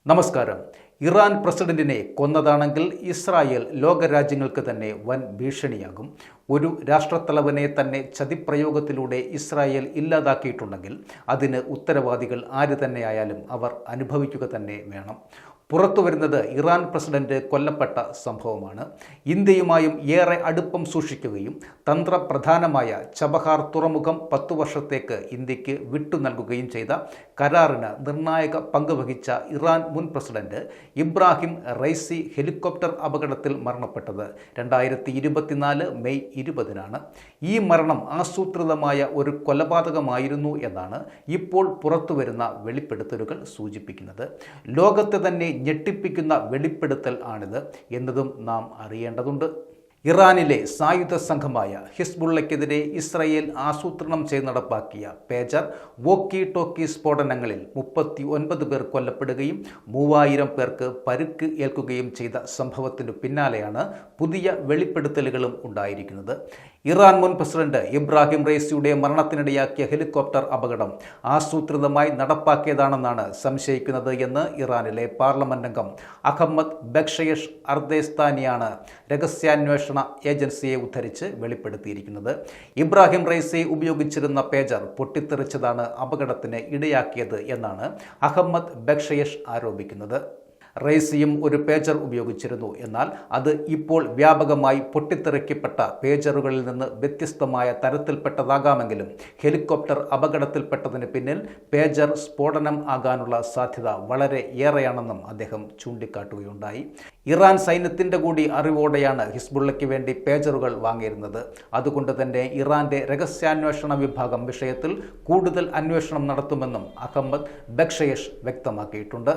നമസ്കാരം. ഇറാൻ പ്രസിഡന്റിനെ കൊന്നതാണെങ്കിൽ ഇസ്രായേൽ ലോകരാജ്യങ്ങൾക്ക് തന്നെ വൻ ഭീഷണിയാകും. ഒരു രാഷ്ട്രത്തലവനെ തന്നെ ചതിപ്രയോഗത്തിലൂടെ ഇസ്രായേൽ ഇല്ലാതാക്കിയിട്ടുണ്ടെങ്കിൽ അതിന് ഉത്തരവാദികൾ ആര് തന്നെയായാലും അവർ അനുഭവിക്കുക തന്നെ വേണം. പുറത്തു വരുന്നത് ഇറാൻ പ്രസിഡന്റ് കൊല്ലപ്പെട്ട സംഭവമാണ്. ഇന്ത്യയുമായും ഏറെ അടുപ്പം സൂക്ഷിക്കുകയും തന്ത്രപ്രധാനമായ ചബഹാർ തുറമുഖം 10 വർഷത്തേക്ക് ഇന്ത്യക്ക് വിട്ടു നൽകുകയും ചെയ്ത കരാറിന് നിർണായക പങ്കുവഹിച്ച ഇറാൻ മുൻ പ്രസിഡന്റ് ഇബ്രാഹിം റൈസി ഹെലികോപ്റ്റർ അപകടത്തിൽ മരണപ്പെട്ടത് 2024 മെയ് 20-നാണ്. ഈ മരണം ആസൂത്രിതമായ ഒരു കൊലപാതകമായിരുന്നു എന്നാണ് ഇപ്പോൾ പുറത്തുവരുന്ന വെളിപ്പെടുത്തലുകൾ സൂചിപ്പിക്കുന്നത്. ലോകത്തെ തന്നെ ഞെട്ടിപ്പിക്കുന്ന വെളിപ്പെടുത്തൽ ആണിത് എന്നതും നാം അറിയേണ്ടതുണ്ട്. ഇറാനിലെ സായുധ സംഘമായ ഹിസ്ബുള്ളയ്ക്കെതിരെ ഇസ്രായേൽ ആസൂത്രണം ചെയ്ത് നടപ്പാക്കിയ പേജർ വോക്കി ടോക്കി സ്ഫോടനങ്ങളിൽ 39 പേർ കൊല്ലപ്പെടുകയും 3000 പേർക്ക് പരുക്ക് ഏൽക്കുകയും ചെയ്ത സംഭവത്തിനു പിന്നാലെയാണ് പുതിയ വെളിപ്പെടുത്തലുകളും ഉണ്ടായിരിക്കുന്നത്. ഇറാൻ മുൻ പ്രസിഡന്റ് ഇബ്രാഹിം റൈസിയുടെ മരണത്തിനിടയാക്കിയ ഹെലികോപ്റ്റർ അപകടം ആസൂത്രിതമായി നടപ്പാക്കിയതാണെന്നാണ് സംശയിക്കുന്നത് എന്ന് ഇറാനിലെ പാർലമെന്റ് അംഗം അഹമ്മദ് ബക്ഷയഷ് അർദേസ്താനിയാണ് രഹസ്യാന്വേഷണ ഏജൻസിയെ ഉദ്ധരിച്ച് വെളിപ്പെടുത്തിയിരിക്കുന്നത്. ഇബ്രാഹിം റൈസി ഉപയോഗിച്ചിരുന്ന പേജർ പൊട്ടിത്തെറിച്ചതാണ് അപകടത്തിന് ഇടയാക്കിയത് എന്നാണ് അഹമ്മദ് ബക്ഷയഷ് ആരോപിക്കുന്നത്. റൈസിയും ഒരു പേജർ ഉപയോഗിച്ചിരുന്നു. എന്നാൽ അത് ഇപ്പോൾ വ്യാപകമായി പൊട്ടിത്തെറിക്കപ്പെട്ട പേജറുകളിൽ നിന്ന് വ്യത്യസ്തമായ തരത്തിൽപ്പെട്ടതാകാമെങ്കിലും ഹെലികോപ്റ്റർ അപകടത്തിൽപ്പെട്ടതിന് പിന്നിൽ പേജർ സ്ഫോടനം ആകാനുള്ള സാധ്യത വളരെ ഏറെയാണെന്നും അദ്ദേഹം ചൂണ്ടിക്കാട്ടുകയുണ്ടായി. ഇറാൻ സൈന്യത്തിൻ്റെ കൂടി അറിവോടെയാണ് ഹിസ്ബുള്ളയ്ക്ക് വേണ്ടി പേജറുകൾ വാങ്ങിയിരുന്നത്. അതുകൊണ്ട് തന്നെ ഇറാന്റെ രഹസ്യാന്വേഷണ വിഭാഗം വിഷയത്തിൽ കൂടുതൽ അന്വേഷണം നടത്തുമെന്നും അഹമ്മദ് ബക്ഷയഷ് വ്യക്തമാക്കിയിട്ടുണ്ട്.